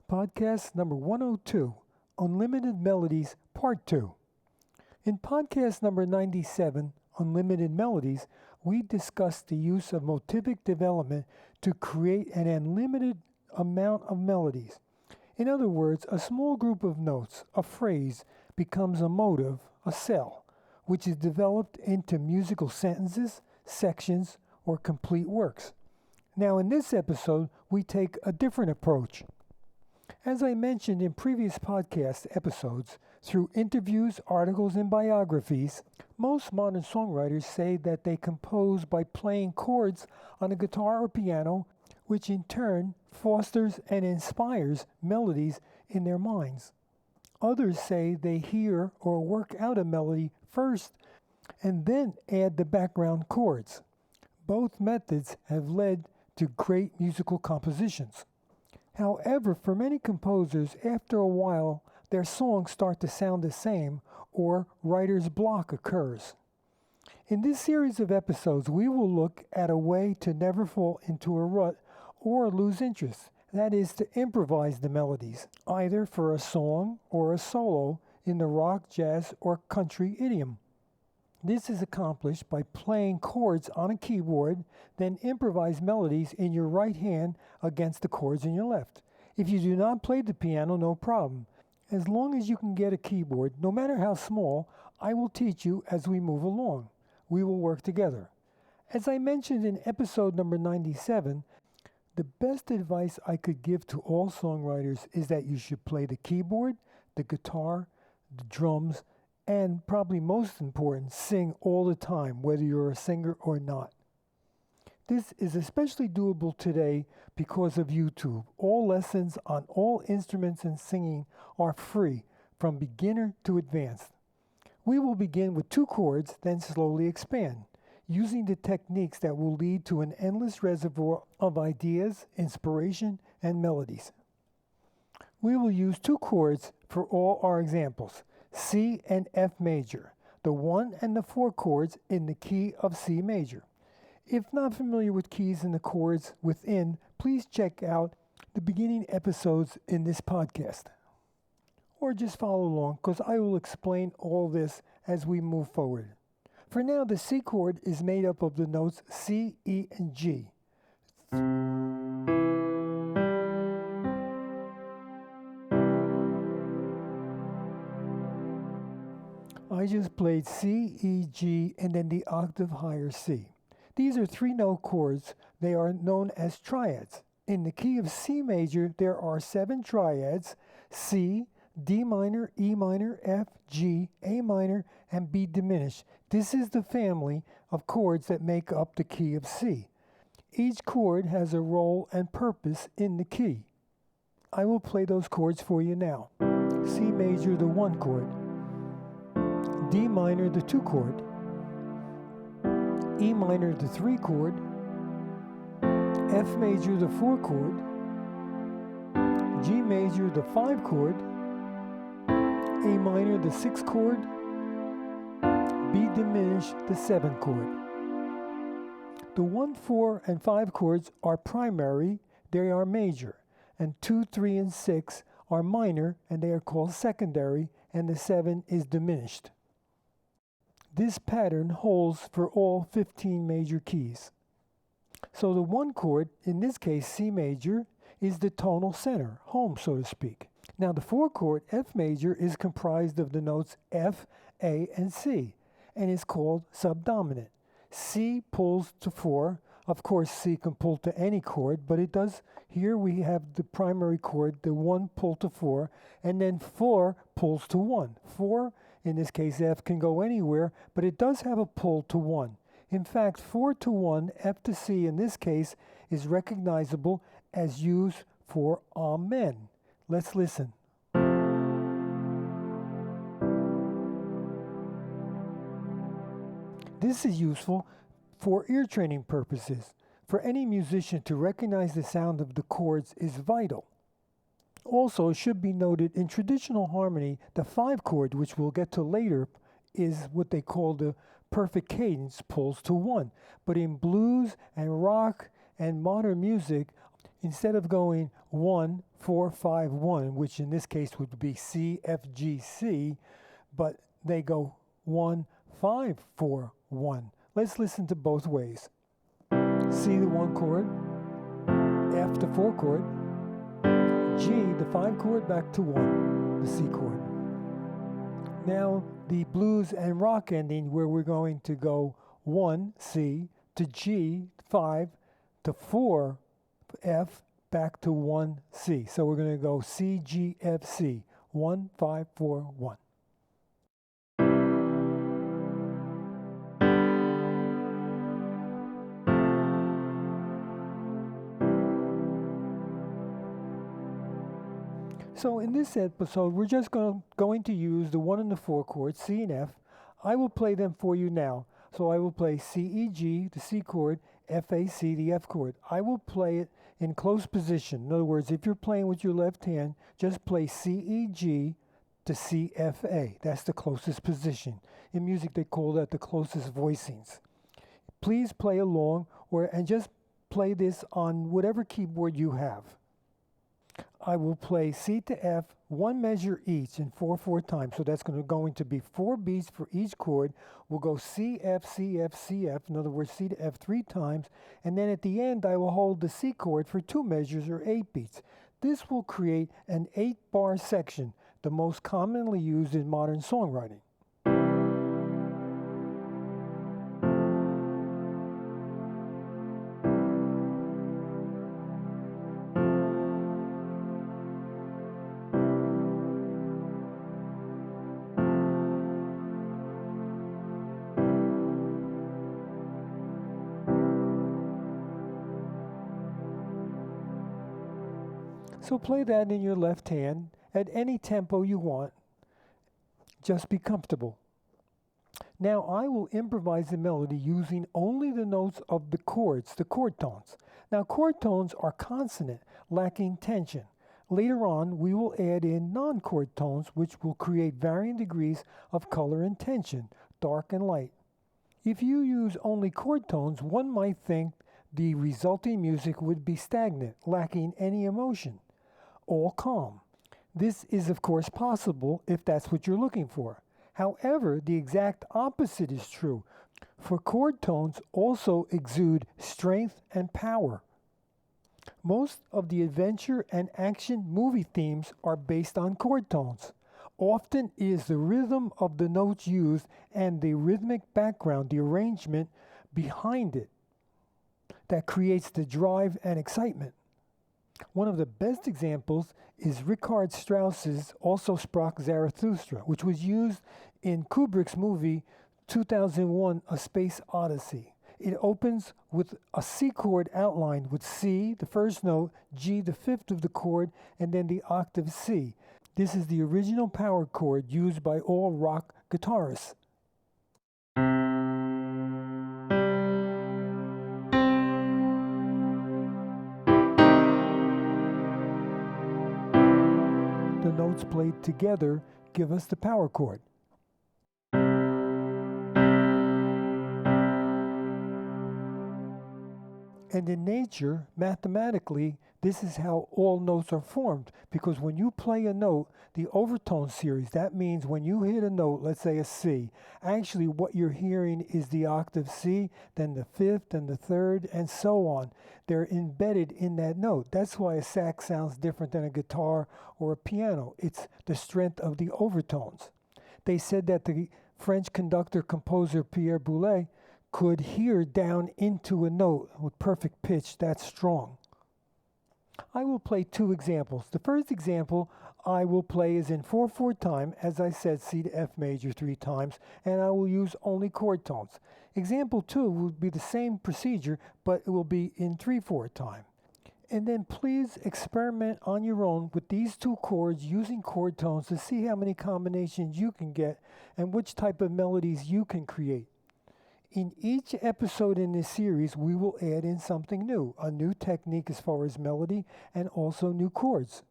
Podcast number 102, Unlimited Melodies, Part 2. In podcast number 97, Unlimited Melodies, we discussed the use of motivic development to create an unlimited amount of melodies. In other words, a small group of notes, a phrase, becomes a motive, a cell, which is developed into musical sentences, sections, or complete works. Now, in this episode, we take a different approach. As I mentioned in previous podcast episodes, through interviews, articles, and biographies, most modern songwriters say that they compose by playing chords on a guitar or piano, which in turn fosters and inspires melodies in their minds. Others say they hear or work out a melody first and then add the background chords. Both methods have led to great musical compositions. However, for many composers, after a while, their songs start to sound the same, or writer's block occurs. In this series of episodes, we will look at a way to never fall into a rut or lose interest. That is, to improvise the melodies, either for a song or a solo in the rock, jazz, or country idiom. This is accomplished by playing chords on a keyboard, then improvise melodies in your right hand against the chords in your left. If you do not play the piano, no problem. As long as you can get a keyboard, no matter how small, I will teach you as we move along. We will work together. As I mentioned in episode number 97, the best advice I could give to all songwriters is that you should play the keyboard, the guitar, the drums, and probably most important, sing all the time, whether you're a singer or not. This is especially doable today because of YouTube. All lessons on all instruments and singing are free, from beginner to advanced. We will begin with 2 chords, then slowly expand, using the techniques that will lead to an endless reservoir of ideas, inspiration, and melodies. We will use 2 chords for all our examples, C and F major, the 1 and the 4 chords in the key of C major. If not familiar with keys and the chords within, please check out the beginning episodes in this podcast. Or just follow along, because I will explain all this as we move forward. For now, the C chord is made up of the notes C, E, and G. I just played C, E, G, and then the octave higher C. These are 3-note chords. They are known as triads. In the key of C major, there are 7 triads: C, D minor, E minor, F, G, A minor, and B diminished. This is the family of chords that make up the key of C. Each chord has a role and purpose in the key. I will play those chords for you now. C major, the 1 chord. D minor, the 2 chord. E minor, the 3 chord. F major, the 4 chord. G major, the 5 chord. A minor, the 6 chord. B diminished, the 7 chord. The 1, 4, and 5 chords are primary, they are major, and 2, 3, and 6 are minor, and they are called secondary, and the 7 is diminished. This pattern holds for all 15 major keys. So the 1 chord, in this case C major, is the tonal center, home so to speak. Now the 4 chord, F major, is comprised of the notes F, A, and C, and is called subdominant. C pulls to 4. Of course, C can pull to any chord, but it does. Here we have the primary chord, the 1 pull to 4, and then 4 pulls to 1. 4, in this case F, can go anywhere, but it does have a pull to 1. In fact, 4 to 1, F to C in this case, is recognizable as used for Amen. Let's listen. This is useful for ear training purposes. For any musician to recognize the sound of the chords is vital. Also, it should be noted in traditional harmony, the 5 chord, which we'll get to later, is what they call the perfect cadence, pulls to 1. But in blues and rock and modern music, Instead of going 1, 4, 5, 1, which in this case would be C, F, G, C, but they go 1, 5, 4, 1. Let's listen to both ways. C, the 1 chord, F, the 4 chord, G, the 5 chord, back to 1, the C chord. Now the blues and rock ending, where we're going to go 1, C, to G, 5, to 4, F, back to 1, C. So we're going to go C, G, F, C, 1, 5, 4, 1. So in this episode, we're just going to use the 1 and the 4 chords, C and F. I will play them for you now. So I will play C, E, G, the C chord, F, A, C, the F chord. I will play it in close position. In other words, if you're playing with your left hand, just play C, E, G to C, F, A. That's the closest position. In music, they call that the closest voicings. Please play along and just play this on whatever keyboard you have. I will play C to F, 1 measure each in 4/4 time. So that's going to be 4 beats for each chord. We'll go C, F, C, F, C, F. In other words, C to F 3 times. And then at the end, I will hold the C chord for 2 measures or 8 beats. This will create an 8-bar section, the most commonly used in modern songwriting. So play that in your left hand at any tempo you want. Just be comfortable. Now I will improvise the melody using only the notes of the chords, the chord tones. Now chord tones are consonant, lacking tension. Later on, we will add in non-chord tones, which will create varying degrees of color and tension, dark and light. If you use only chord tones, one might think the resulting music would be stagnant, lacking any emotion, all calm. This is of course possible if that's what you're looking for. However, the exact opposite is true, for chord tones also exude strength and power. Most of the adventure and action movie themes are based on chord tones. Often it is the rhythm of the notes used and the rhythmic background, the arrangement behind it, that creates the drive and excitement. One of the best examples is Richard Strauss's Also Sprach Zarathustra, which was used in Kubrick's movie 2001: A Space Odyssey. It opens with a C chord outlined with C, the first note, G, the fifth of the chord, and then the octave C. This is the original power chord used by all rock guitarists. The notes played together give us the power chord. And in nature, mathematically, this is how all notes are formed, because when you play a note, the overtone series, that means when you hit a note, let's say a C, actually what you're hearing is the octave C, then the fifth and the third, and so on. They're embedded in that note. That's why a sax sounds different than a guitar or a piano. It's the strength of the overtones. They said that the French conductor-composer Pierre Boulez could hear down into a note with perfect pitch that strong. I will play 2 examples. The first example I will play is in 4/4 time, as I said, C to F major 3 times, and I will use only chord tones. Example 2 will be the same procedure, but it will be in 3/4 time. And then please experiment on your own with these 2 chords using chord tones to see how many combinations you can get and which type of melodies you can create. In each episode in this series, we will add in something new, a new technique as far as melody and also new chords.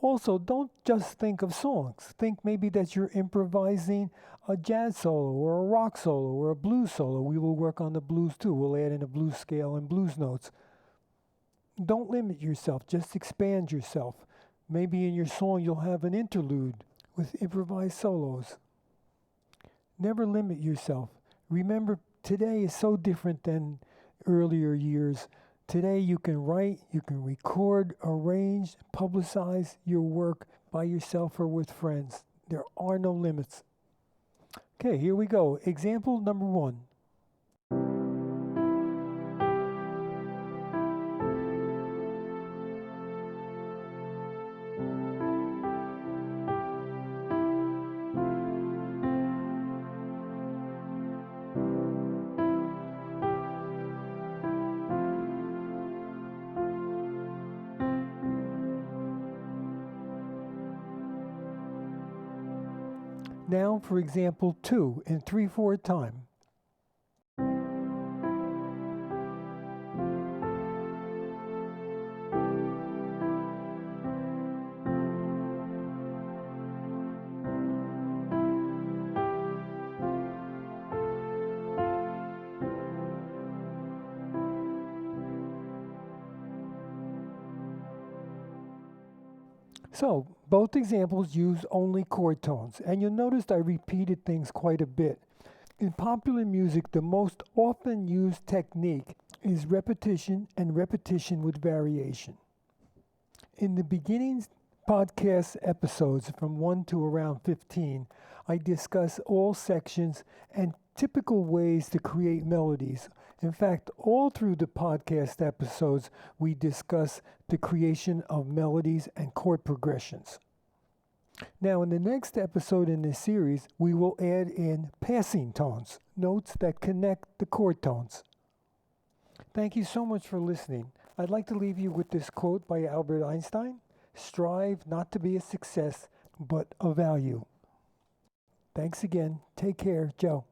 Also, don't just think of songs. Think maybe that you're improvising a jazz solo or a rock solo or a blues solo. We will work on the blues too. We'll add in a blues scale and blues notes. Don't limit yourself, just expand yourself. Maybe in your song you'll have an interlude with improvised solos. Never limit yourself. Remember, today is so different than earlier years. Today you can write, you can record, arrange, publicize your work by yourself or with friends. There are no limits. Okay, here we go. Example number 1. Now for example 2 in 3/4 time. So, both examples use only chord tones, and you'll notice I repeated things quite a bit. In popular music, the most often used technique is repetition and repetition with variation. In the beginning podcast episodes from 1 to around 15, I discuss all sections and typical ways to create melodies. In fact, all through the podcast episodes, we discuss the creation of melodies and chord progressions. Now, in the next episode in this series, we will add in passing tones, notes that connect the chord tones. Thank you so much for listening. I'd like to leave you with this quote by Albert Einstein: "Strive not to be a success, but a value." Thanks again. Take care, Joe.